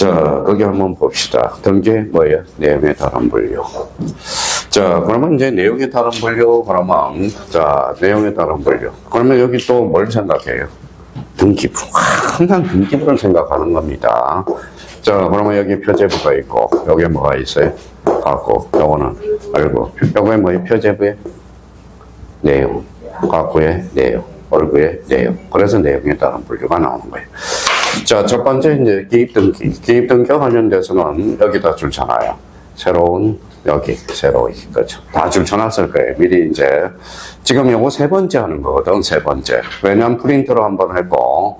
자, 여기 한번 봅시다. 등기 뭐예요? 내용에 따른 분류. 자, 그러면 이제 내용에 따른 분류, 그러면, 자, 내용에 따른 분류. 그러면 여기 또 뭘 생각해요? 등기부. 항상 등기부를 생각하는 겁니다. 자, 그러면 여기 표제부가 있고, 여기 뭐가 있어요? 갖고, 요거는 알고. 요거에 뭐예요? 표제부의 내용, 갖고의 내용, 얼구의 내용. 그래서 내용에 따른 분류가 나오는 거예요. 자, 첫 번째 이제 기입등기. 기입등기와 관련돼서는 여기다 줄잖아요. 새로운 여기 새로운 그렇죠. 다 줄쳐놨을 거예요. 미리 이제 지금 요거 세 번째 하는 거거든. 세 번째. 왜냐면 프린트로 한번 했고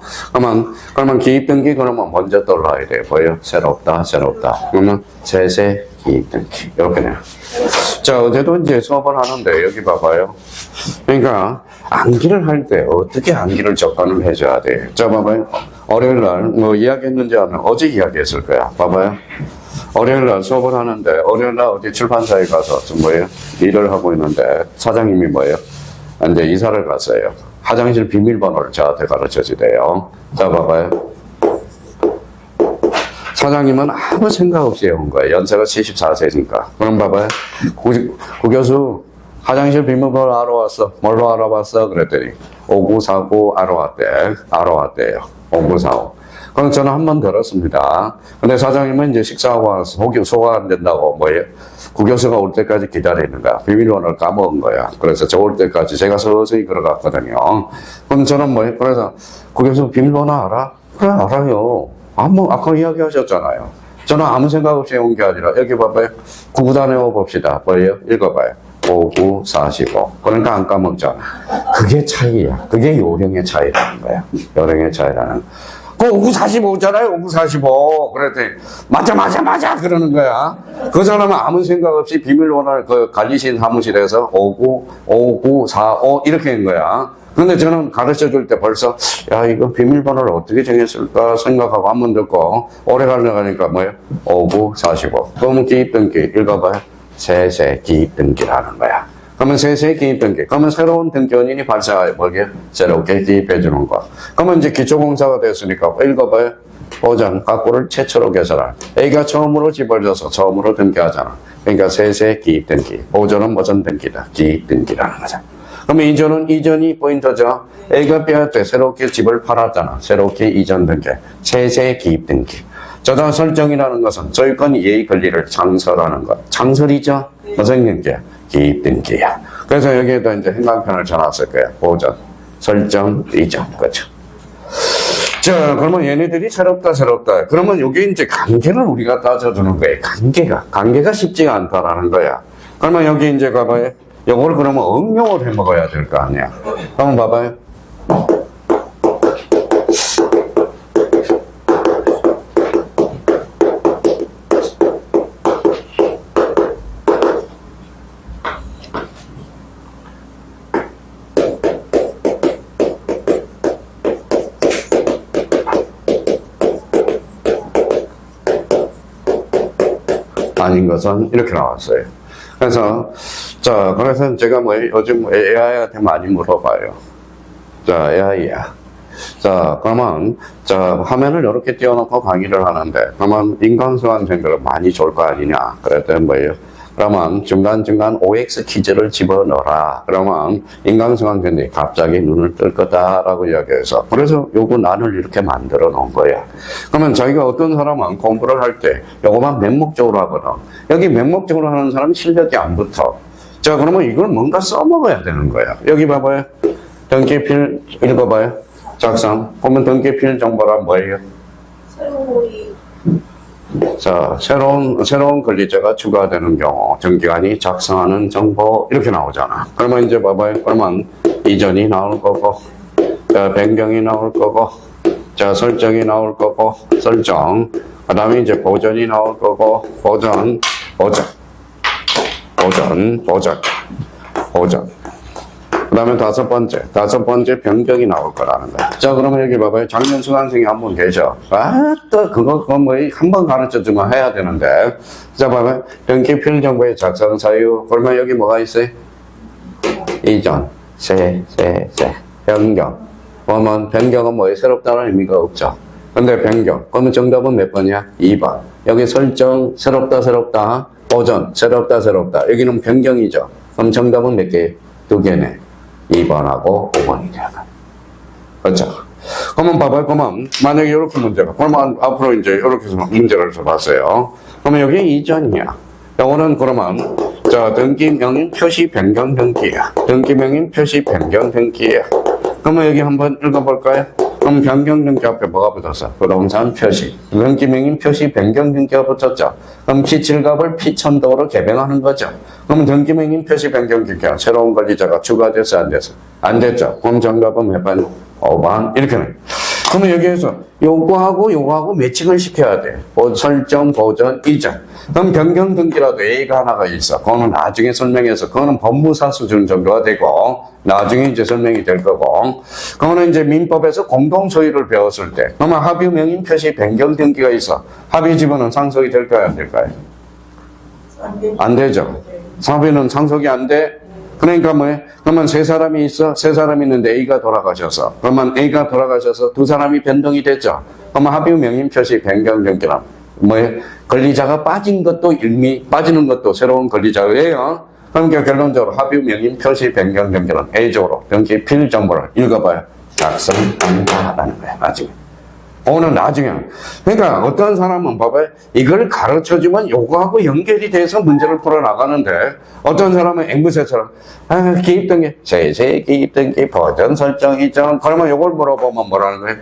그러면 기입등기 그러면 먼저 떠올라야 돼. 보여? 새롭다. 그러면 세세 기입등기 이렇게 돼요. 자, 어제도 이제 수업을 하는데 여기 봐봐요. 그러니까 암기를 할 때 어떻게 암기를 접근을 해줘야 돼. 자, 봐봐요. 월요일 날 뭐 이야기했는지 아는 어제 이야기했을 거야. 봐봐요. 월요일 날 수업을 하는데 월요일 날 어디 출판사에 가서 좀 뭐예요? 일을 하고 있는데 사장님이 뭐예요? 이제 이사를 갔어요. 화장실 비밀번호를 저한테 가르쳐 주대요. 자, 봐봐요. 사장님은 아무 생각 없이 해온 거예요. 연세가 74세니까. 그럼 봐봐요. 구 교수 화장실 비밀번호 알아왔어. 뭘로 알아봤어? 그랬더니 5949 알아왔대요. 5945. 그럼 저는 한 번 들었습니다. 근데 사장님은 이제 식사하고 와서 소화 안 된다고 뭐예요? 구 교수가 올 때까지 기다리는 거야. 비밀번호를 까먹은 거야. 그래서 저 올 때까지 제가 서서히 걸어갔거든요. 그럼 저는 뭐예요? 그래서 구 교수 비밀번호 알아? 그래, 알아요. 아까 이야기하셨잖아요. 저는 아무 생각 없이 온 게 아니라 여기 봐봐요. 구구단에 봅시다. 뭐예요? 읽어봐요. 5945. 그러니까 안 까먹잖아. 그게 차이야. 그게 요령의 차이라는 거야. 요령의 차이라는. 그 5945잖아요. 5945. 그랬더니 맞아 그러는 거야. 그 사람은 아무 생각 없이 비밀번호를 그 관리실 사무실에서 5945 이렇게 한 거야. 근데 저는 가르쳐 줄 때 벌써 야, 이거 비밀번호를 어떻게 정했을까 생각하고 한 번 듣고 오래 가려가니까 뭐예요? 5945. 그러면 기입등기 읽어봐요. 세세 기입등기라는 거야. 그러면 세세 기입등기. 그러면 새로운 등기원인이 발생하여 뭐게 새롭게 기입해 주는 거. 그러면 이제 기초공사가 됐으니까 읽어봐요. 보전 각고를 최초로 개설할. A가 처음으로 집을 져서 처음으로 등기하잖아. 그러니까 세세 기입등기. 보전은 무슨 등기다? 기입등기라는 거죠. 그러면 이전이 포인트죠. A가 B할 때 새롭게 집을 팔았잖아. 새롭게 이전 등기. 세세 기입등기. 저장 설정이라는 것은 소유권 이해 권리를 장설하는 것. 장설이죠? 무슨 등기야? 기입등기야. 그래서 여기에다 이제 행간편을 전놨을 거야. 보전, 설정, 이전. 그렇죠. 자, 그러면 얘네들이 새롭다. 그러면 여기 이제 관계를 우리가 따져주는 거예요. 관계가 쉽지가 않다라는 거야. 그러면 여기 이제 봐봐요. 요걸 그러면 응용을 해 먹어야 될 거 아니야. 한번 봐봐요. 아닌 것은 이렇게 나왔어요. 그래서 제가 뭐 요즘 AI한테 많이 물어봐요. 자, AI야. 자, 그러면 화면을 이렇게 띄워놓고 강의를 하는데 그러면 인공수학생들은 많이 좋을 거 아니냐. 그랬더니 뭐예요? 그러면 중간중간 OX 퀴즈를 집어넣어라. 그러면 인공수학생들이 갑자기 눈을 뜰 거다라고 이야기해서 그래서 요거 난을 이렇게 만들어 놓은 거야. 그러면 자기가 어떤 사람은 공부를 할 때 요거만 맹목적으로 하거든. 여기 맹목적으로 하는 사람은 실력이 안 붙어. 자, 그러면 이걸 뭔가 써먹어야 되는 거야. 여기 봐봐요. 등기필 읽어봐요. 작성. 보면 등기필 정보란 뭐예요? 자, 새로운 권리자가 추가되는 경우 등기관이 작성하는 정보 이렇게 나오잖아. 그러면 이제 봐봐요. 그러면 이전이 나올 거고, 자, 변경이 나올 거고, 자, 설정이 나올 거고, 설정. 그 다음에 이제 보전이 나올 거고, 보전. 그 다음에 다섯 번째 변경이 나올 거라는 거야. 자, 그러면 여기 봐봐요. 작년 수강생이 한 분 계셔. 그거 뭐 한 번 가르쳐 주면 해야 되는데. 자, 봐봐요. 등기필 정보의 작성 사유. 그러면 여기 뭐가 있어요? 이전, 변경. 그러면 변경은 뭐에 새롭다는 의미가 없죠. 근데 변경. 그러면 정답은 몇 번이야? 2번. 여기 설정, 새롭다. 보존, 새롭다. 여기는 변경이죠. 그럼 정답은 몇 개? 2개네. 2번하고 5번이 돼요. 그렇죠? 그러면 봐봐요. 그러면 만약에 이렇게 문제가, 그러면 앞으로 이제 이렇게 해서 문제를 써봤어요. 그러면 여기 이전이야. 요거는 그러면 자, 등기명인 표시 변경 등기야. 등기명인 표시 변경 등기야. 그러면 여기 한번 읽어볼까요? 그럼 변경 등기 앞에 뭐가 붙었어? 부동산 표시. 등기명인 표시 변경 등기가 붙었죠. 그럼 P7갑을 P1000도로 개변하는 거죠. 그럼 등기명인 표시 변경 등기가 새로운 권리자가 추가돼서 안 돼서? 안 됐죠. 그럼 정답은 몇 번? 5번. 이렇게는. 그러면 여기에서 요거하고 매칭을 시켜야 돼. 설정, 보전, 이전. 그럼 변경 등기라도 A가 하나가 있어. 그거는 나중에 설명해서, 그거는 법무사 수준 정도가 되고, 나중에 이제 설명이 될 거고, 그거는 이제 민법에서 공동 소유를 배웠을 때, 그러면 합의 명인 표시 변경 등기가 있어. 합의 지분은 상속이 될까요, 안 될까요? 안 되죠. 합의는 상속이 안 돼. 그러니까 뭐예요? 그러면 세 사람이 있어. 세 사람이 있는데 A가 돌아가셔서. 그러면 A가 돌아가셔서 두 사람이 변동이 됐죠. 그러면 합의 명인 표시 변경 등기란 뭐예요? 권리자가 빠지는 것도 새로운 권리자예요. 그러니까 결론적으로 합의 명인 표시 변경 등기는 A적으로 등기 필정보를 읽어봐요. 작성한다라는 거야. 나중에. 오늘 나중에. 그러니까 어떤 사람은 봐봐요. 이걸 가르쳐주면 요거하고 연결이 돼서 문제를 풀어나가는데, 어떤 사람은 앵무새처럼 기입등기, 세세 기입등기, 버전 설정 이전. 그러면 요걸 물어보면 뭐라는 거예요?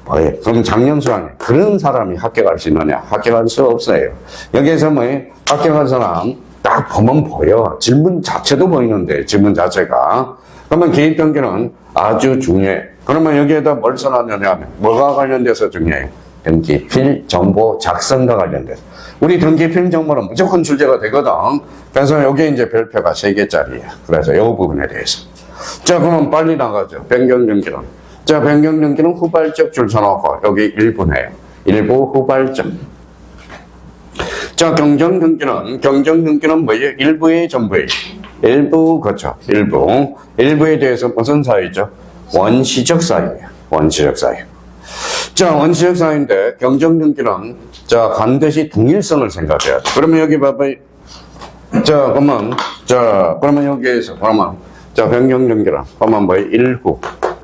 뭐예요? 그럼 작년 수학에 그런 사람이 합격할 수 있느냐? 합격할 수 없어요. 여기에서 뭐예요? 합격한 사람 딱 보면 보여. 질문 자체도 보이는데, 질문 자체가. 그러면 기입등기는 아주 중요해. 그러면 여기에다 뭘 써놨느냐 하면 뭐가 관련돼서 중요해요? 등기필 정보 작성과 관련돼서. 우리 등기필 정보는 무조건 출제가 되거든. 그래서 여기 이제 별표가 3개짜리예요. 그래서 이 부분에 대해서. 자, 그러면 빨리 나가죠. 변경 등기는. 자, 변경 등기는 후발적 줄 서놓고 여기 일부네요. 일부 후발적. 자, 경정 등기는 뭐예요? 일부의 전부예요. 일부, 그렇죠. 일부에 대해서 무슨 사유죠? 원시적 사유예요. 원시적 사유. 자, 원시적 사유인데 경정 등기는 자, 반드시 동일성을 생각해야 돼. 그러면 여기 봐봐요. 자, 그러면 여기에서 자, 변경 등기는 그러면 뭐예요?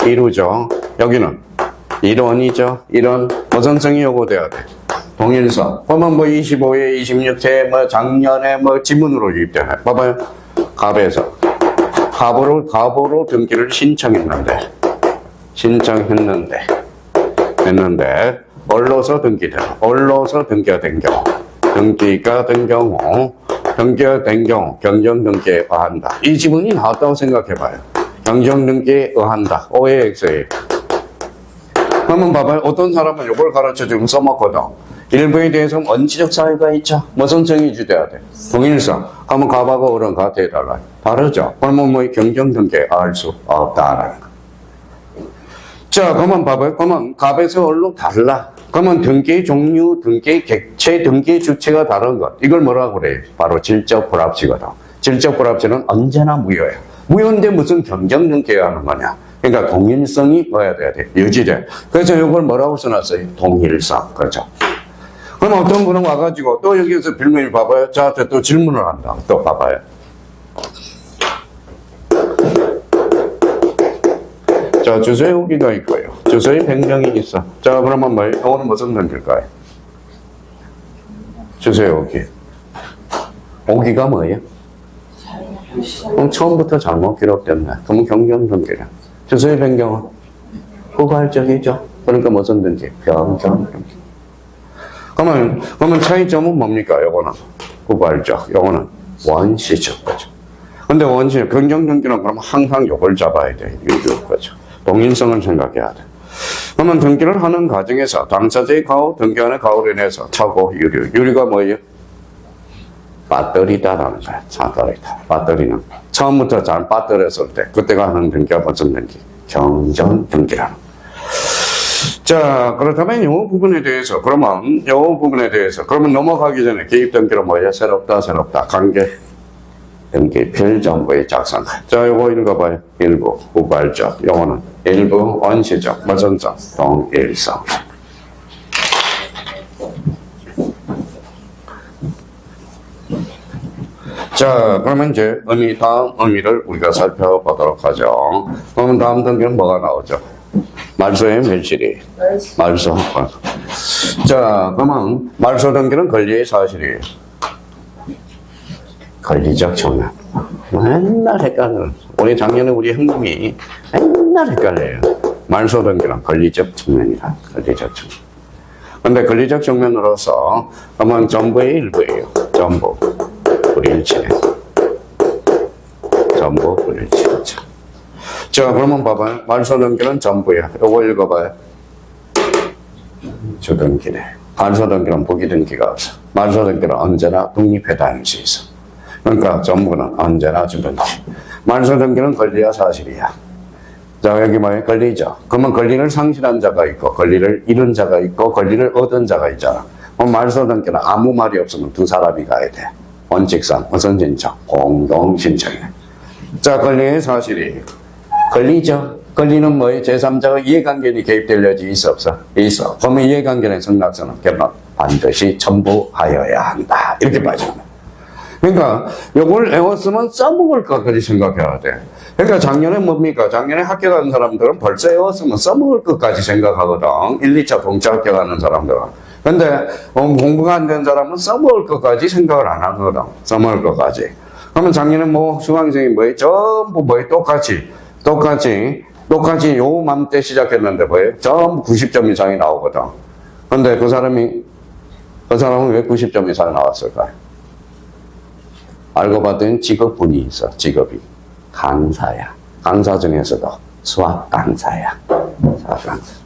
일후죠. 여기는 일원이죠. 일원 무선성이 요구돼야 돼. 동일성. 그러면 25회, 26회, 작년에 지문으로 유입되네. 봐봐요. 갑으로 등기를 신청했는데, 언로서 등기가 된 경우, 경정 등기에 의한다. 이 지문이 나왔다고 생각해봐요. 경정 등기에 의한다. OAX에. 그러면 봐봐요. 어떤 사람은 이걸 가르쳐 주면 써먹거든. 일부에 대해서는 원칙적 사유가 있죠. 무슨 성이 주돼야 돼? 동일성. 하면 갑하고 을은 같아 달라요. 다르죠. 그러면 경정 등기에 알 수 없다라는 거. 자, 그러면 봐봐요. 그러면 갑에서 을로 달라. 그러면 등기의 종류, 등기의 객체, 등기의 주체가 다른 것. 이걸 뭐라고 그래요? 바로 질적 불합치거든. 질적 불합치는 언제나 무효예요. 무효인데 무슨 경정 등기해야 하는 거냐? 그러니까 동일성이 뭐야 돼야 돼? 유지돼. 그래서 이걸 뭐라고 써놨어요? 동일성. 그렇죠. 그럼 어떤 분은 와가지고 또 여기에서 빌미를 봐봐요. 저한테 또 질문을 한다. 또 봐봐요. 자, 주소의 후기가 있고요. 주소의 변경이 있어. 자, 그러면 뭐예요? 이거는 무슨 변경일까요? 주소의 후기. 후기가 뭐예요? 그럼 처음부터 잘못 기록됐네. 그러면 경정 등기냐? 주소의 변경은 후발적이죠. 그러니까 무슨 등기? 변경 등기. 그러면 차이점은 뭡니까? 요거는 후발적, 요거는 원시적 거죠. 근데 경정 등기는 그러면 항상 요걸 잡아야 돼. 유효 거죠. 동일성을 생각해야 돼. 그러면 등기를 하는 과정에서 당사자의 가오, 등기하는 가오로 인해서 차고 유리가 뭐예요? 빠뜨리다라는 거야. 빠뜨리는. 처음부터 잘 빠뜨렸을 때 그때가 하는 등기가 무슨 등기? 경정 등기라는. 자, 그렇다면 이 부분에 대해서 그러면 넘어가기 전에 개입 등기로 뭐예요? 새롭다 관계 등기 필정보의 작성. 자, 요거 읽어봐요. 일부 후발적, 요거는 일부 원시적, 무선성, 동일성. 자, 그러면 이제 다음 의미를 우리가 살펴보도록 하죠. 그러면 다음 등기는 뭐가 나오죠? 말소의 멸실이. 말소. 자, 그러면 말소 등기는 권리의 사실이에요. 권리적 측면. 맨날 헷갈려. 작년에 우리 형님이 맨날 헷갈려요. 말소 등기는 권리적 측면이라. 권리적 측면. 근데 권리적 측면으로서 그러면 전부의 일부예요. 전부. 불일치네. 전부 불일치. 자, 그러면 봐봐요. 말소 등기는 전부야. 요거 읽어봐요. 주등기네. 말소 등기는 부기 등기가 없어. 말소 등기는 언제나 독립해 다닐 수 있어. 그러니까 전부는 언제나 주등기. 말소 등기는 권리와 사실이야. 자, 여기 뭐예요? 권리죠. 그러면 권리를 상실한 자가 있고, 권리를 잃은 자가 있고, 권리를 얻은 자가 있잖아. 그럼 말소 등기는 아무 말이 없으면 두 사람이 가야 돼. 원칙상 우선 신청, 공동 신청이네. 자, 권리의 사실이. 권리죠. 권리는 뭐예요? 제3자가 이해관계인이 개입될 여지 있어, 없어? 있어. 그러면 이해관계는 승낙서는 결론 반드시 첨부하여야 한다. 이렇게 빠집니다. 그러니까 요걸 외웠으면 써먹을 것까지 생각해야 돼. 그러니까 작년에 뭡니까? 작년에 학교 가는 사람들은 벌써 외웠으면 써먹을 것까지 생각하거든. 1, 2차 동차 학교 가는 사람들은. 근데 공부가 안 된 사람은 써먹을 것까지 생각을 안 하거든. 써먹을 것까지. 그러면 작년에 뭐 수강생이 뭐예요? 전부 뭐예요? 똑같이 요 맘때 시작했는데 뭐예요? 전부 90점 이상이 나오거든. 근데 그 사람은 왜 90점 이상 나왔을까요? 알고 봤더니 직업군이 있어. 직업이 강사야. 강사 중에서도 수학 강사야. 수학 강사.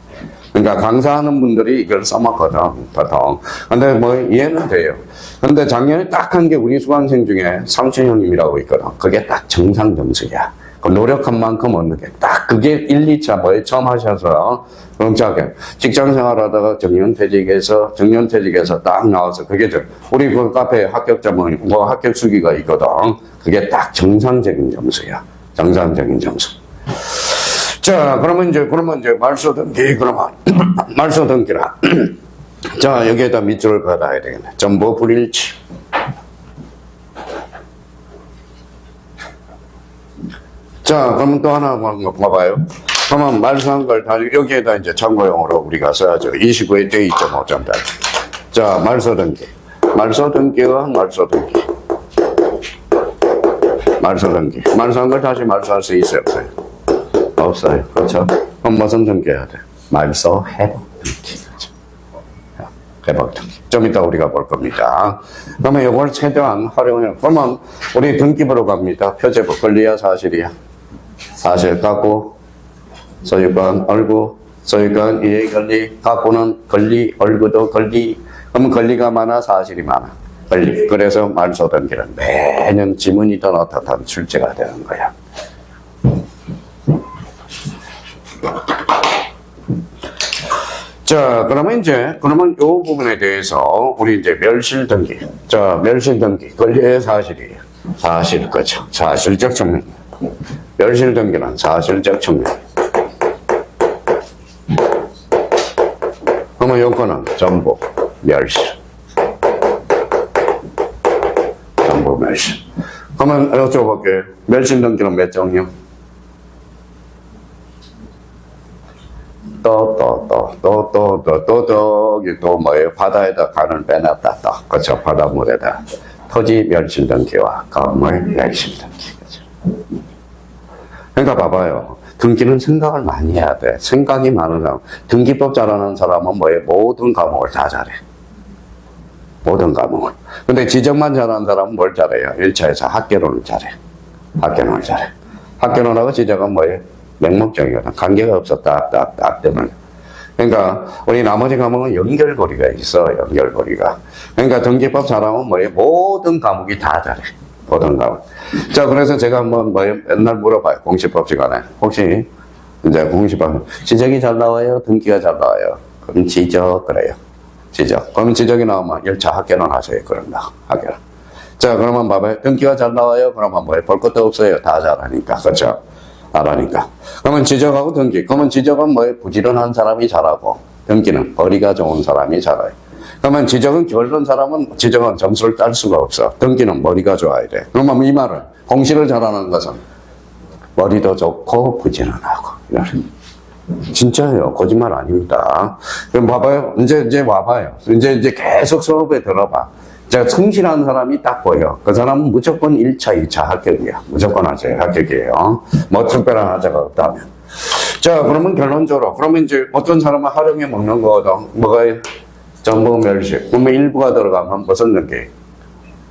그러니까 강사하는 분들이 이걸 써먹거든, 보통. 근데 뭐 이해는 돼요. 근데 작년에 딱 한 게 우리 수강생 중에 삼촌 형님이라고 있거든. 그게 딱 정상 점수야. 그 노력한 만큼 얻는 게 딱 그게 1, 2차 뭐에 처음 하셔서 정착해. 직장 생활하다가 정년퇴직에서 딱 나와서 그게 우리 그 카페에 합격자문 뭐 합격 수기가 있거든. 그게 딱 정상적인 점수야. 정상적인 점수. 자, 그러면 이제 말소 등기 그러면 말소 등기라. 자, 여기에다 밑줄을 그어놔야 되겠네. 전부 불일치. 자, 그러면 또 하나 봐봐요. 그러면 말소한 걸 다 여기에다 이제 참고용으로 우리가 써야죠. 29에 대 2.5점짜리. 자, 말소 등기. 말소 등기와 말소 등기. 말소 등기. 말소한 걸 다시 말소할 수 있어요, 없어요? 없어요. 그렇죠? 그럼 무슨 등기해야 돼? 말소 회복 등기. 그렇죠? 회복 등기. 좀 이따 우리가 볼 겁니다. 그러면 이걸 최대한 활용해요. 그러면 우리 등기부로 갑니다. 표제부 권리야 사실이야. 사실 갖고 소유권 얼구 소유권 이해권리 갖고는 권리 얼구도 권리. 그러면 권리가 많아 사실이 많아. 권리. 그래서 말소 등기는 매년 지문이든 어떻든 출제가 되는 거야. 자, 그러면 요 부분에 대해서 우리 이제 멸실 등기. 자, 멸실 등기. 권리의 사실이에요. 사실, 그죠. 사실적 측면. 멸실 등기는 사실적 측면. 그러면 요거는 전부 멸실. 전부 멸실. 그러면 여쭤볼게요. 멸실 등기는 몇 종류? 또 뭐예요? 바다에다 간을 빼놨다. 또. 그렇죠. 바닷물에다. 토지 멸실 등기와 건물 멸실 등기. 그렇죠. 그러니까 봐봐요. 등기는 생각을 많이 해야 돼. 생각이 많은 사람. 등기법 잘하는 사람은 뭐예요? 모든 과목을 다 잘해. 모든 과목을. 근데 지적만 잘하는 사람은 뭘 잘해요? 1차에서 학개론을 잘해. 학개론을 잘해. 학개론하고 지적은 뭐예요? 맹목적이거든. 관계가 없어. 딱 때문에. 그러니까 우리 나머지 과목은 연결고리가 있어. 연결고리가. 그러니까 등기법 잘하면 뭐예요? 모든 과목이 다 잘해. 모든 과목. 자, 그래서 제가 한번 맨날 물어봐요. 공시법 시간에. 혹시 이제 공시법 지적이 잘 나와요? 등기가 잘 나와요? 그럼 지적 그래요. 지적. 그럼 지적이 나오면 1차 학개론 하세요. 그런다. 학개론. 자, 그러면 봐봐요. 등기가 잘 나와요? 그러면 뭐예요? 볼 것도 없어요. 다 잘하니까. 그렇죠? 잘하니까. 그러면 지적하고 등기. 그러면 지적은 뭐예요? 부지런한 사람이 잘하고 등기는 벌이가 좋은 사람이 잘해요. 그러면 지적은 결론 사람은 지적은 점수를 딸 수가 없어. 등기는 머리가 좋아야 돼. 그러면 이 말은 공시를 잘하는 것은 머리도 좋고 부지런하고. 진짜예요. 거짓말 아닙니다. 그럼 봐봐요. 이제 와봐요. 이제 계속 수업에 들어봐. 제가 성실한 사람이 딱 보여. 그 사람은 무조건 1차, 2차 합격이야. 무조건 합격이에요. 뭐 특별한 하자가 없다면. 자, 그러면 결론적으로. 그러면 이제 어떤 사람은 하루에 먹는 거거든. 뭐가요? 전부 멸시. 그러면 일부가 들어가면 무슨 등기?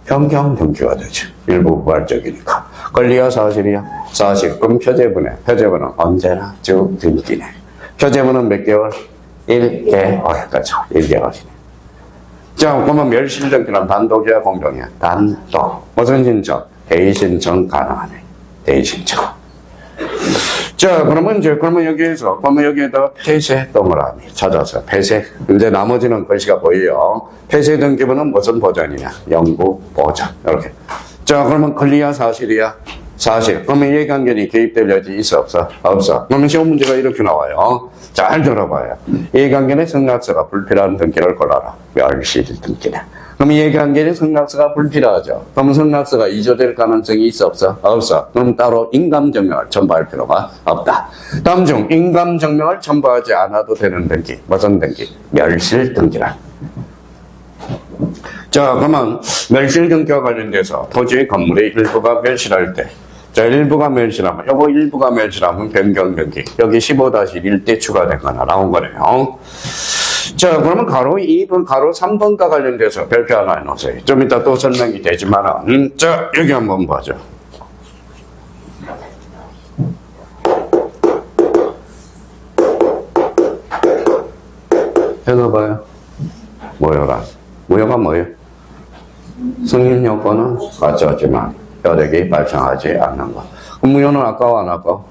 변경 등기가 되죠. 일부 부활적이니까. 권리야, 사실이야? 사실. 그럼 표제분은 언제나 쭉 등기네. 표제분은 몇 개월? 1개월. 그렇죠. 1개월이네. 자, 그러면 멸실 등기는 단독이야, 공동이야? 단독. 무슨 신청? 대의 신청 가능하네. 대의 신청. 자, 그러면 여기에다 폐쇄 동그라미 찾아서 폐쇄. 이제 나머지는 글씨가 보여요. 폐쇄 등기부는 무슨 보전이냐? 영구 보전. 이렇게. 자, 그러면 권리야, 사실이야? 사실. 그러면 이해관계는 개입될 여지 있어, 없어? 없어. 그러면 시험 문제가 이렇게 나와요. 잘 들어봐요. 이해관계는 승낙서가 불필요한 등기를 골라라. 멸실 등기네. 그럼 이해관계는 승낙서가 불필요하죠. 그럼 승낙서가 이조될 가능성이 있어, 없어? 없어. 그럼 따로 인감증명을 첨부할 필요가 없다. 다음 중 인감증명을 첨부하지 않아도 되는 등기. 무슨 등기? 멸실 등기라. 자, 그러면 멸실 등기와 관련돼서 토지의 건물의 일부가 멸실할 때, 자, 일부가 멸실하면, 요거 일부가 멸실하면 변경 등기. 여기 15-1 때 추가된 거나 나온 거네요. 자, 그러면 가로 2번, 가로 3번과 관련돼서 별표 하나 해놓으세요. 좀 이따 또 설명이 되지만은, 자, 여기 한번 봐죠. 해봐요. 무효가 뭐예요? 승인 요건은 갖춰지만 효력이 발생하지 않는 것. 그럼 무효는 아까워, 안 아까워?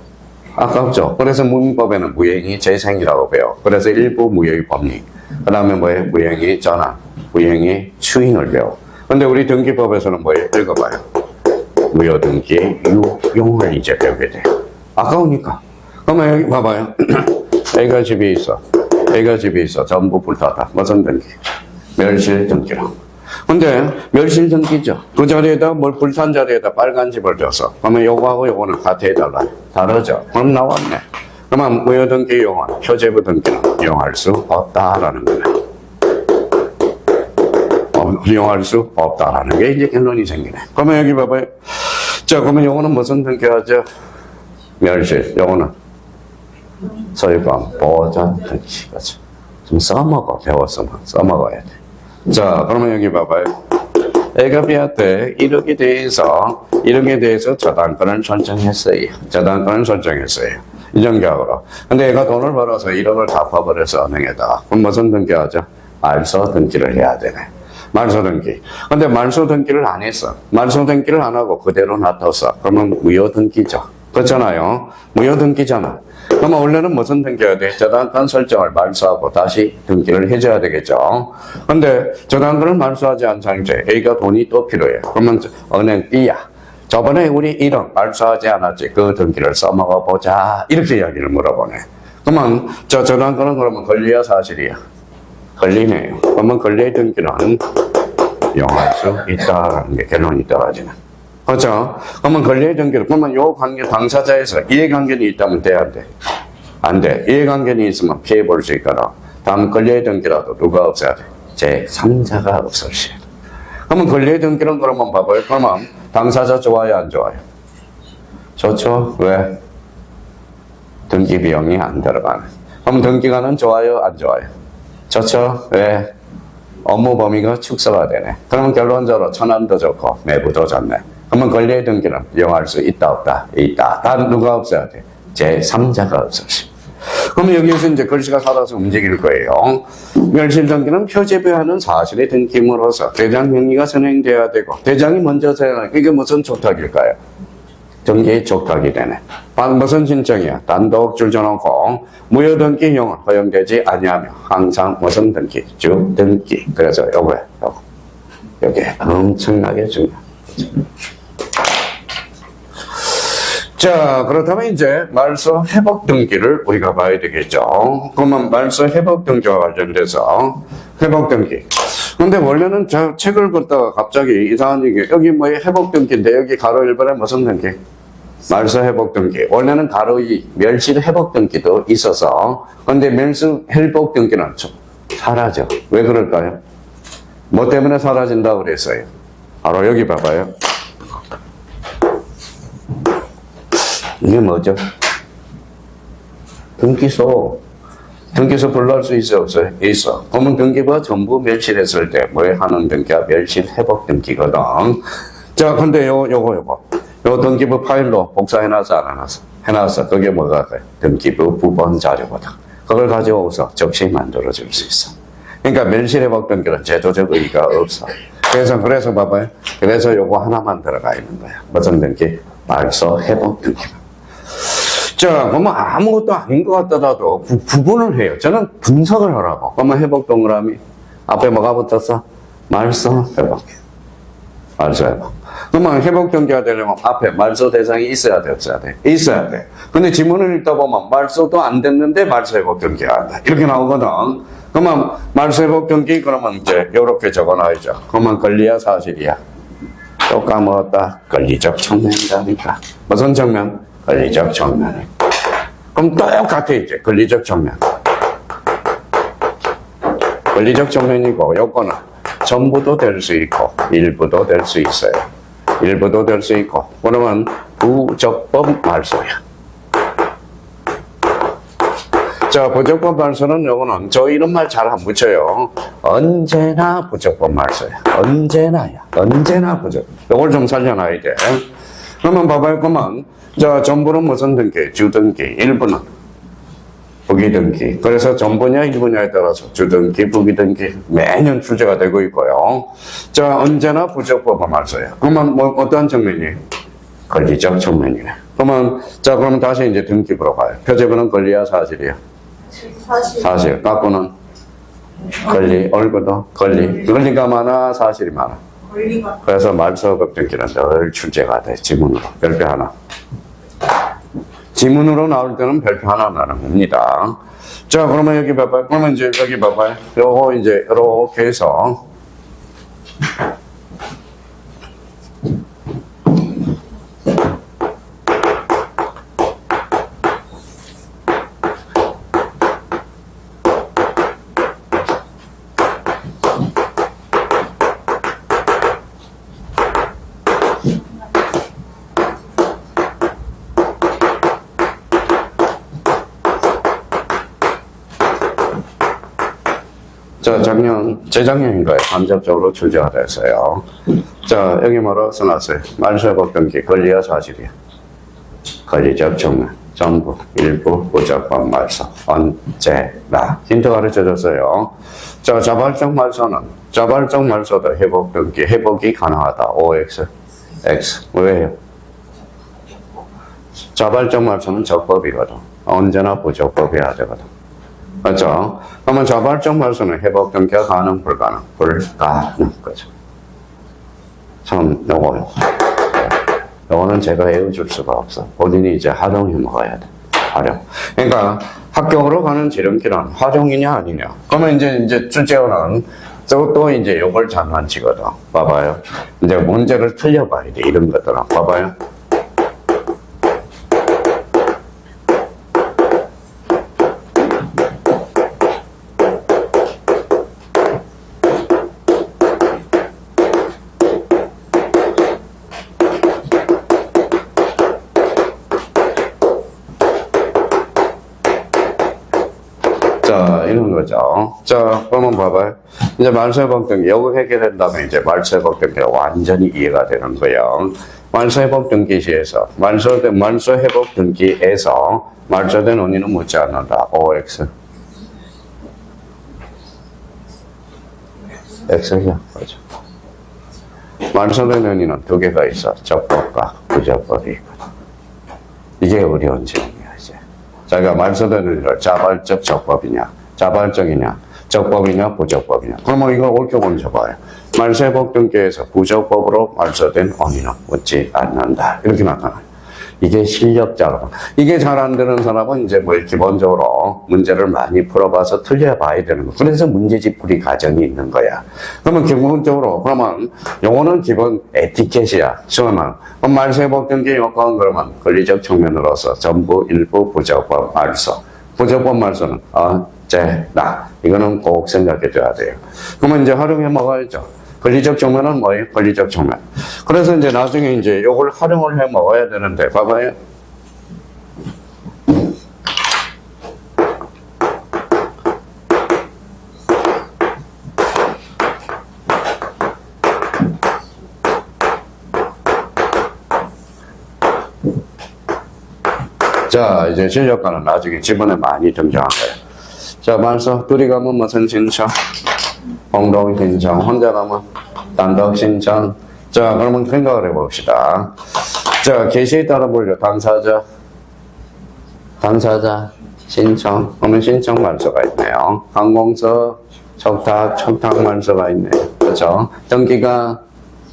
아깝죠. 그래서 문법에는 무효행위 재생이라고 배워. 그래서 일부 무효의 법리. 그 다음에 뭐예요? 무효행위 전환, 무효행위 추인을 배워. 근데 우리 등기법에서는 뭐예요? 읽어봐요. 무효 등기의 유용을 이제 배우게 돼요. 아까우니까. 그러면 여기 봐봐요. A가 집에 있어. 전부 불타다. 무슨 등기? 멸실 등기라고. 근데 멸실 등기죠. 그 자리에다 불탄 자리에다 빨간 집을 줬어. 그러면 요거하고 요거는 같아 해달라. 다르죠. 그럼 나왔네. 그러면 무효 등기 이용은 표제부 등기는 이용할 수 없다라는 거네. 이용할 수 없다라는 게 이제 결론이 생기네. 그러면 여기 봐봐요. 자, 그러면 요거는 무슨 등기하죠? 멸실. 요거는 소유권 보전 등기. 그렇죠. 좀 써먹어. 배웠으면 써먹어야 돼. 자, 그러면 여기 봐봐요. A가 B한테 1억에 대해서 저당권을 설정했어요. 이전계약으로. 근데 얘가 돈을 벌어서 1억을 갚아버려서 은행에다. 그럼 무슨 등기하죠? 말소 등기를 해야 되네. 말소 등기. 근데 말소 등기를 안 했어. 말소 등기를 안 하고 그대로 놔뒀어. 그러면 무효 등기죠. 그렇잖아요. 무효 등기잖아. 그러면 원래는 무슨 등기해야 돼? 저당권 설정을 말소하고 다시 등기를 해줘야 되겠죠. 근데 저당권을 말소하지 않은 상태 A가 돈이 또 필요해. 그러면 은행 B야. 저번에 우리 1억 말소하지 않았지. 그 등기를 써먹어 보자. 이렇게 이야기를 물어보네. 그러면 저당권은 그러면 권리야, 사실이야? 권리네요. 그러면 권리의 등기는 이용할 수 있다라는 게 결론이 떨어지는. 그렇죠? 그러면 권리의 등기를, 그러면 요 관계, 당사자에서 이해관계는 있다면 돼, 안 돼? 안 돼. 이해관계는 있으면 피해볼 수 있거든. 다음 권리의 등기라도 누가 없어야 돼? 제3자가 없어야 돼. 그러면 권리의 등기는 그러면 봐봐요. 그러면 당사자 좋아요, 안 좋아요? 좋죠? 왜? 등기 비용이 안 들어가네. 그럼 등기관은 좋아요, 안 좋아요? 좋죠? 왜? 업무 범위가 축소가 되네. 그러면 결론적으로 천안도 좋고 내부도 좋네. 그러면 권리의 등기는 이용할 수 있다, 없다? 있다. 단 누가 없어야 돼? 제3자가 없어지. 그러면 여기에서 이제 글씨가 살아서 움직일 거예요. 멸실 등기는 표제부하는 사실의 등기물로서 대장 명의가 선행돼야 되고, 대장이 먼저 선행하니까 이게 무슨 족탁일까요? 등기의 족탁이 되네. 무슨 신청이야? 단독 줄져놓고 무효 등기형은 허용되지 아니하며 항상 무슨 등기? 주 등기. 그래서 요게 엄청나게 중요해. 자, 그렇다면 이제 말소 회복 등기를 우리가 봐야 되겠죠. 그러면 말소 회복 등기와 관련돼서 회복 등기. 근데 원래는 저 책을 걷다가 갑자기 이상한 얘기, 여기 뭐 회복등기인데 여기 가로 1번에 무슨 등기? 말소 회복등기. 원래는 가로 2, 멸실 회복등기도 있어서, 근데 멸실 회복등기는 좀 사라져. 왜 그럴까요? 뭐 때문에 사라진다고 그랬어요? 바로 여기 봐봐요. 이게 뭐죠? 등기소. 등기소 불러올 수 있어, 없어요? 있어. 그러면 등기부가 전부 멸실했을 때, 뭐 하는 등기가 멸실 회복 등기거든. 자, 근데 요거. 요 등기부 파일로 복사해놨어, 안 해놨어? 해놨어. 그게 뭐가 돼? 등기부 부본 자료거든. 그걸 가지고서 적시 만들어줄 수 있어. 그러니까 멸실 회복 등기는 제도적 의의가 없어. 그래서 봐봐요. 그래서 요거 하나만 들어가 있는 거야. 무슨 등기? 말소 회복 등기. 자, 그러면 아무것도 아닌 것 같더라도 구분을 해요. 저는 분석을 하라고. 그러면 회복 동그라미 앞에 뭐가 붙었어? 말소 회복. 말소 회복. 그러면 회복 등기가 되려면 앞에 말소 대상이 있어야 돼, 없어야 돼? 있어야 돼. 근데 지문을 읽다 보면 말소도 안 됐는데 말소 회복 등기가 안 돼. 이렇게 나오거든. 그러면 말소 회복 등기 그러면 이제 이렇게 적어놔야죠. 그러면 권리야 사실이야? 또 까먹었다. 권리적 청면이라니까. 무슨 청면? 권리적 청면. 그럼 똑같아 이제 권리적 청면. 권리적 청면이고 요거는 전부도 될 수 있고 일부도 될 수 있어요. 일부도 될 수 있고 그러면 부적법 말소야. 자, 부적법 말소는 요거는 저 이런 말 잘 안 붙여요. 언제나 부적법 말소야. 언제나 부적법. 요걸 좀 살려놔야 돼. 그러면 봐봐요. 그러면 자, 전부는 무슨 등기? 주등기. 일부는 부기등기. 그래서 전부냐 일부냐에 따라서 주등기, 부기등기 매년 출제가 되고 있고요. 자, 언제나 부적법을 말소야. 그러면 뭐 어떠한 측면이에요? 권리적 측면이네. 그러면 다시 이제 등기부로 가요. 표제부는 권리야 사실이야? 사실. 깎고는 권리. 얼굴도 권리. 권리가 많아 사실이 많아? 그래서 말소법 등기는 늘 출제가 돼. 지문으로. 별표 하나. 지문으로 나올 때는 별표 하나 나는 겁니다. 자, 그러면 여기 봐봐요. 그러면 이제 여기 봐봐요. 요거 이제 이렇게 해서 자, 재작년인가요? 간접적으로 출제가 됐어요. 자, 여기 뭐라고 써놨어요? 말소회복 등기, 권리야 사실이야? 권리적 측면, 전부, 일부, 부적법 말소, 언제나. 힌트 가르쳐줬어요. 자, 자발적 말소도 회복 등기, 회복이 가능하다. OX, X. 왜요? 자발적 말소는 적법이거든. 언제나 부적법이어야 되거든. 맞죠? 그러면 자발적 말소는 회복 등기가 가능, 불가능? 불가능 거죠. 참, 요거는 제가 외워줄 수가 없어. 본인이 이제 활용해 먹어야 돼. 활용. 그러니까 합격으로 가는 지름길은 활용이냐 아니냐. 그러면 이제 출제원은 또 이제 요걸 장난치거든. 봐봐요. 이제 문제를 틀려봐야 돼. 이런 것들은. 봐봐요. 자, 이런 거죠. 자, 그러면 봐봐요. 이제 말소회복 등기, 요거 해결된다면 이제 말소회복 등기가 완전히 이해가 되는 거예요. 말소회복 등기 시에서, 말소회복 등기에서 말소된 원인은 묻지 않는다. OX. X야. 그렇죠. 말소된 원인은 두 개가 있어. 적법과 부적법이 있거든. 이게 어려운 질문이야, 이제. 자기가 말소된 원인을 자발적 적법이냐, 자발적이냐, 적법이냐, 부적법이냐. 그러면 이걸 옳게 먼저 봐요. 말소회복 등기에서 부적법으로 말소된 원인은 묻지 않는다. 이렇게 나타나요. 이게 실력자로. 이게 잘 안 되는 사람은 이제 뭐 기본적으로 문제를 많이 풀어봐서 틀려봐야 되는 거. 그래서 문제집풀이 과정이 있는 거야. 그러면 기본적으로, 그러면 요거는 기본 에티켓이야. 시험은. 그럼 말세법 등기 요건 그러면 권리적 측면으로서 전부 일부 부적법 말소. 부적법 말소는 어째나. 이거는 꼭 생각해 줘야 돼요. 그러면 이제 활용해 먹어야죠. 권리적 측면은 뭐예요? 권리적 측면. 그래서 이제 나중에 이제 요걸 활용을 해 먹어야 되는데, 봐봐요. 자, 이제 실력가는 나중에 지문에 많이 등장한 거예요. 자, 말소. 둘이 가면 무슨 신청? 공동 신청. 혼자 가면 단독 신청. 자, 그러면 생각을 해봅시다. 자, 계시에 따라 보려. 당사자, 신청. 그러면 신청 말소가 있네요. 항공서, 촉탁 말소가 있네요. 그렇죠? 등기가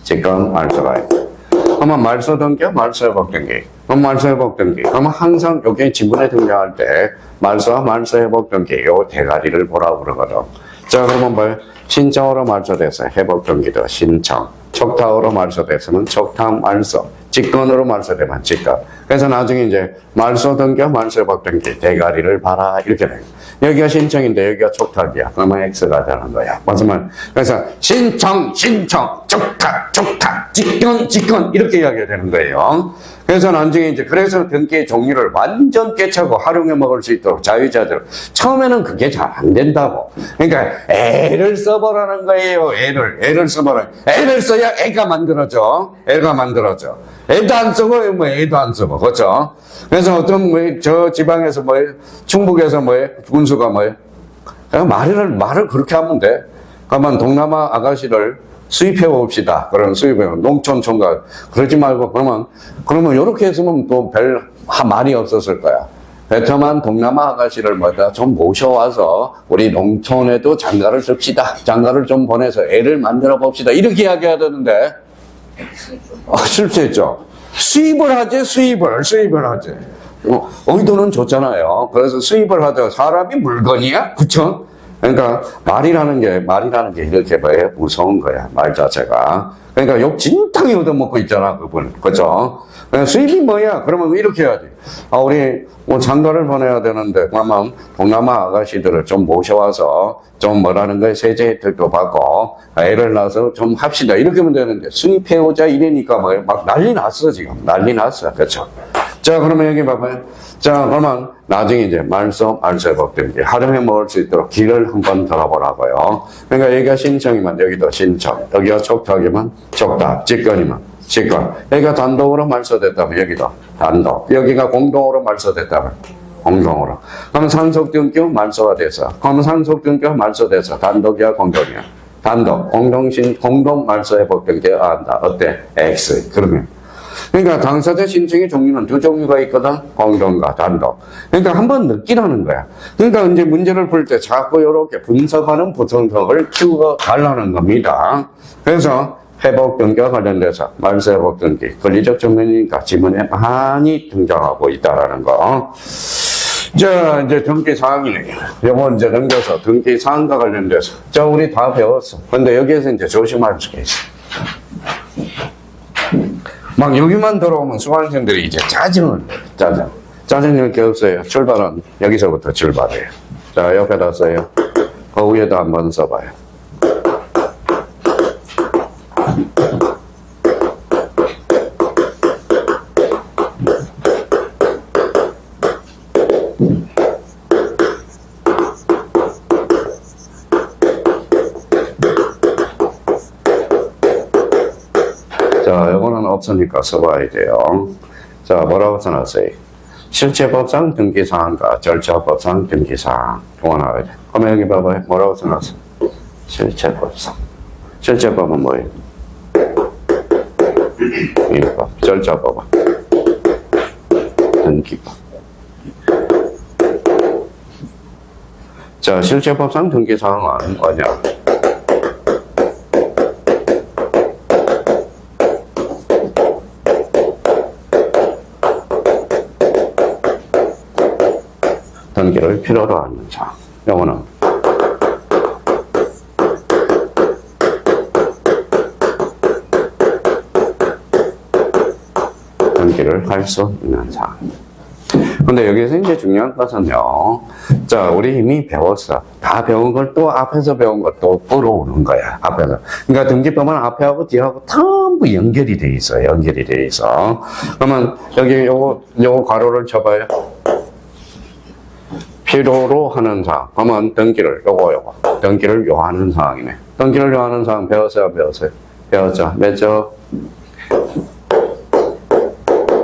직권 말소가 있네요. 그러면 말소 등기, 말소회복 등기. 그럼 말소회복 등기. 그러면 항상 여기 지문에 등장할 때 말소와 말소회복 등기 요 대가리를 보라고 그러거든. 자, 그러면 뭐 신청으로 말소돼서 회복 등기도 신청. 촉탁으로 말소돼서는 촉탁 말소. 직권으로 말소되면 직권. 그래서 나중에 이제 말소 등기, 말소회복 등기 대가리를 봐라 이렇게 돼. 여기가 신청인데 여기가 촉탁이야. 그러면 X가 되는 거야. 무슨 말? 그래서 신청, 촉탁, 직권 이렇게 이야기가 되는 거예요. 그래서 나중에 이제 그래서 등기의 종류를 완전 깨차고 활용해 먹을 수 있도록 자유자재로 처음에는 그게 잘 안 된다고. 그러니까 애를 써보라는 거예요. 애를 써보라. 애를 써야 애가 만들어져. 애도 안 쓰고 뭐 애도 안 쓰고 그렇죠? 그래서 어떤 저 지방에서 충북에서 군수가 그냥 말을 그렇게 하면 돼. 그러면 동남아 아가씨를 수입해 봅시다. 그런 수입해 농촌 총각 그러지 말고 그러면 이렇게 했으면 또 별 말이 없었을 거야. 베트남 동남아 아가씨를 좀 모셔와서 우리 농촌에도 장가를 씁시다. 장가를 좀 보내서 애를 만들어 봅시다. 이렇게 이야기해야 되는데 실수했죠. 수입을 하지. 의도는 좋잖아요. 그래서 수입을 하자. 사람이 물건이야? 그쵸? 그러니까 말이라는 게 이렇게 무서운 거야. 말 자체가. 그러니까 욕 진탕이 얻어먹고 있잖아, 그분. 그죠? 수입이 뭐야? 그러면 이렇게 해야지. 우리 장가를 보내야 되는데, 그러면 동남아 아가씨들을 좀 모셔와서 좀 세제 혜택도 받고, 애를 낳아서 좀 합시다. 이렇게 하면 되는데, 수입해오자 이러니까 막 난리 났어, 지금. 난리 났어. 그쵸? 자, 그러면 여기 봐봐요. 자, 그러면 나중에 이제 말소회복 등기 활용해 먹을 수 있도록 길을 한번 들어보라고요. 그러니까 여기가 신청이면 여기도 신청, 여기가 촉탁이면 촉탁, 직권이면 직권. 여기가 단독으로 말소됐다면 여기도 단독, 여기가 공동으로 말소됐다면 공동으로. 그러면 상속등기 말소가 돼서, 그러면 상속등기가 말소돼서 단독이야 공동이야? 단독, 공동 말소회복 등기가 한다. 어때? X. 그러면. 그러니까 당사자 신청의 종류는 두 종류가 있거든. 공동과 단독. 그러니까 한번 느끼라는 거야. 그러니까 이제 문제를 풀 때 자꾸 이렇게 분석하는 부성석을 키우고 가려는 겁니다. 그래서 회복 등기와 관련돼서 말소회복 등기 권리적 측면이니까 지문에 많이 등장하고 있다라는 거. 자, 이제 등기 사항이네. 요거 이제 넘겨서 등기 사항과 관련돼서. 자, 우리 다 배웠어. 근데 여기에서 이제 조심할 수가 있어. 막 여기만 들어오면 수강생들이 이제 짜증 이렇게 없어요. 출발은 여기서부터 출발해요. 자, 옆에다 써요. 그 위에다 한번 써봐요. 자, 요거는 없으니까 써봐야 돼요. 자, 뭐라고 써놨어요? 실체법상 등기사항과 절차법상 등기사항. 요거 나와야 돼. 그러면 여기 봐봐요. 뭐라고 써놨어? 실체법상. 실체법은 뭐예요? 등기법. 절차법은? 등기법. 자, 실체법상 등기사항은 뭐냐? 등기를 필요로 하는 상황. 요거는 등기를 할 수 있는 상황. 근데 여기서 이제 중요한 것은요. 자, 우리 이미 배웠어. 다 배운 걸 또 앞에서 배운 것도 끌어오는 거야. 앞에서. 그러니까 등기법은 앞에하고 뒤하고 전부 연결이 돼 있어. 연결이 돼 있어. 그러면 여기 요거 괄호를 쳐봐요. 필요로 하는 사항. 그러면 등기를 요거. 등기를 요하는 사항이네. 등기를 요하는 사항 배웠어요? 배웠죠. 몇죠?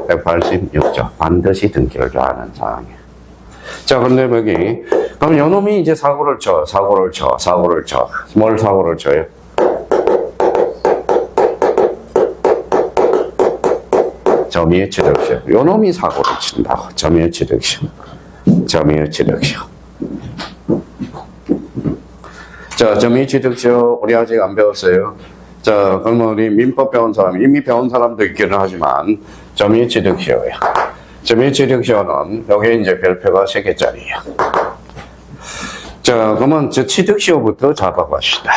186조. 반드시 등기를 요하는 사항이에요. 자, 근데 여기, 그럼 요놈이 이제 사고를 쳐. 뭘 사고를 쳐요? 점유의 취득시효. 요놈이 사고를 친다고. 점유의 취득시효. 자, 점유의 취득시효, 우리 아직 안 배웠어요. 자, 그러면 우리 민법 배운 사람, 이미 배운 사람도 있기는 하지만, 점유의 취득시효야. 점유의 취득시효는 여기 이제 별표가 3개짜리야. 자, 그러면 저 취득시효부터 잡아봅시다.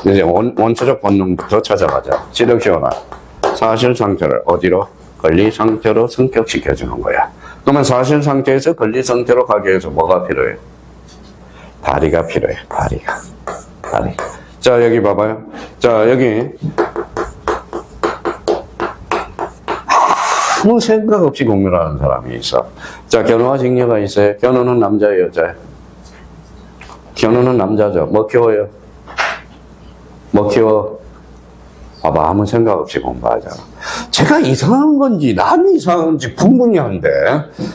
이제 원초적 본능부터 찾아가자. 취득시효는 사실 상태를 어디로? 권리 상태로 승격시켜주는 거야. 그러면 사실 상태에서 권리 상태로 가기 위해서 뭐가 필요해? 다리가 필요해. 다리. 자, 여기 봐봐요. 자, 여기 아무 생각 없이 공유를 하는 사람이 있어. 자, 견우와 직녀가 있어요. 견우는 남자예요, 여자예요? 견우는 남자죠. 뭐 키워요? 봐봐, 아무 생각 없이 공부하잖아. 제가 이상한 건지, 남이 이상한 건지 분분히한데.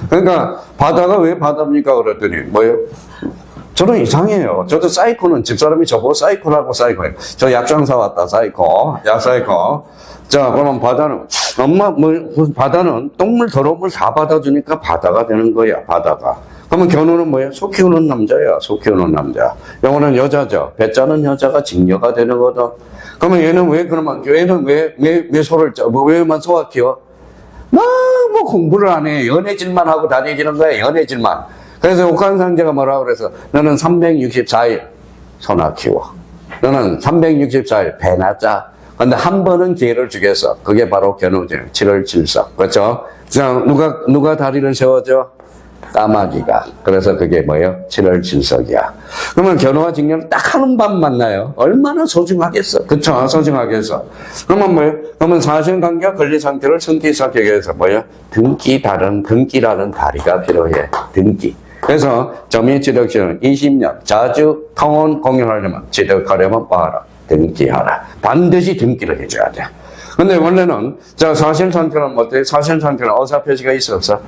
그러니까, 바다가 왜 바다입니까? 그랬더니, 뭐예요? 저는 이상해요. 저도 사이코는 집사람이 저보고 사이코라고 사이코예요. 저 약장사 왔다, 사이코. 자, 그러면 바다는, 바다는 똥물, 더러운 물 다 받아주니까 바다가 되는 거야, 바다가. 그러면 견우는 뭐예요? 소 키우는 남자야, 영어는 여자죠. 배짜는 여자가 직녀가 되는 거다. 그러면 얘는 왜 소를 짜? 왜만 소가 키워? 너무 공부를 안 해. 연애질만 하고 다니지는 거야, 연애질만. 그래서 옥황상제가 뭐라고 그래서, 너는 364일 소나 키워. 너는 364일 배나 짜. 근데 한 번은 기회를 주겠어. 그게 바로 견우지. 7월 7석. 그렇죠? 그냥 누가 다리를 세워줘? 까마귀가. 그래서 그게 뭐예요? 7월 7석이야. 그러면 견우와 직녀는 딱 하는 밤 만나요. 얼마나 소중하겠어. 그쵸? 소중하겠어. 그러면 뭐예요? 그러면 사실관계와 권리상태를 성기시하기 위해서 뭐예요? 등기라는 다리가 필요해. 등기. 그래서 점유의 취득시효는 20년 자주 통원 공유하려면 취득하려면 뭐하라? 등기하라. 반드시 등기를 해줘야 돼. 근데 원래는, 자, 사실상태는 어때? 사실상태는 어사표시가 있어, 없어?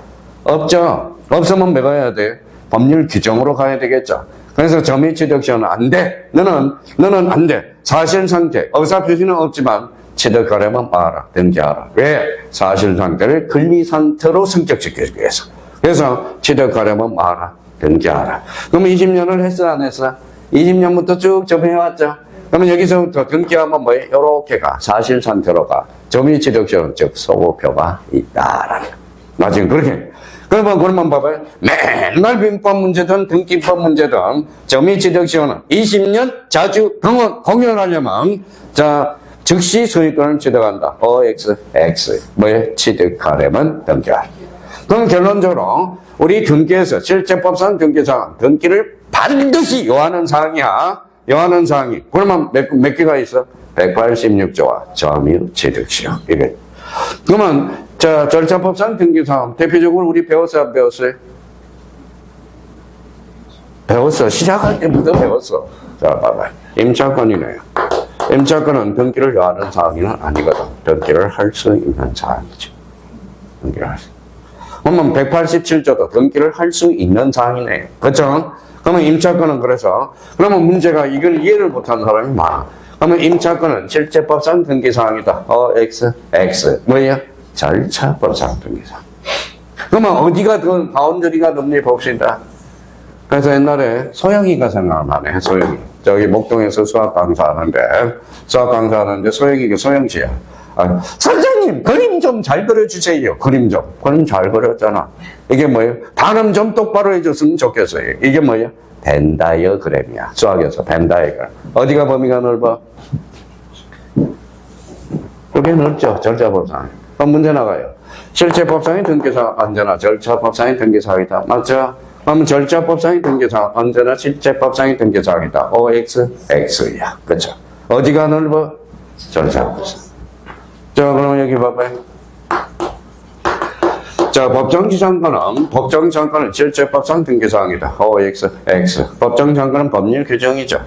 없죠. 없으면 뭐가 해야 돼? 법률 규정으로 가야 되겠죠. 그래서 점유의 취득시효는 안 돼. 너는 안 돼. 사실상태, 어사표시는 없지만 취득하려면 뭐하라? 등기하라. 왜? 사실상태를 권리상태로 승격시키기 위해서. 그래서 취득하려면 뭐하라? 등기하라. 그러면 20년을 했어, 안 했어? 20년부터 쭉 접해왔죠. 그러면 여기서부터 등기하면 뭐예요? 요렇게 가. 사실 상태로 가. 점유의 취득시효는 즉 소고표가 있다라는. 나 지금 그렇게. 그러면 봐봐요. 맨날 민법 문제든 등기법 문제든 점유의 취득시효는 20년 자주 공유하려면 자 즉시 소유권을 취득한다. OX, X. 뭐예요? 취득하려면 등기하라. 그럼 결론적으로 우리 등기에서 실제법상 등기사항, 등기를 반드시 요하는 사항이야. 요하는 사항이. 그러면 몇 개가 있어? 186조와 점유 취득시효. 이게. 그러면, 자, 절차법상 등기사항. 대표적으로 우리 배웠어요? 안 배웠어요? 배웠어. 시작할 때부터 배웠어. 자, 봐봐. 임차권이네요. 임차권은 등기를 요하는 사항은 아니거든. 등기를 할 수 있는 사항이죠. 등기를 할 수. 그러면 187조도 등기를 할 수 있는 사항이네요. 그렇죠? 그러면 임차권은 그러면 문제가 이걸 이해를 못하는 사람이 많아. 그러면 임차권은 실제법상 등기사항이다. X. 뭐예요? 절차법상 등기사항. 그러면 어디가 더 바운더리가 넓니 봅시다. 그래서 옛날에 소영이가 생각나네. 소영이. 저기 목동에서 수학 강사하는데 소영이가 소영씨야. 선생님, 그림 좀 잘 그려주세요. 그림 좀. 그림 잘 그렸잖아. 이게 뭐예요? 발음 좀 똑바로 해줬으면 좋겠어요. 이게 뭐예요? 벤다이어그램이야. 수학에서 벤다이어그램. 어디가 범위가 넓어? 그게 넓죠. 절차법상. 그럼 문제 나가요. 실제법상의 등기사 언제나 절차법상의 등기사항이다. 맞죠? 그러면 절차법상의 등기사항 언제나 실제법상의 등기사항이다. OX, X야. 그렇죠? 어디가 넓어? 절차법상. 자, 그러면 여기 봐봐요. 자, 법정지상권은 실제법상 등기사항이다. OX, X. 법정지상권은 법률 규정이죠.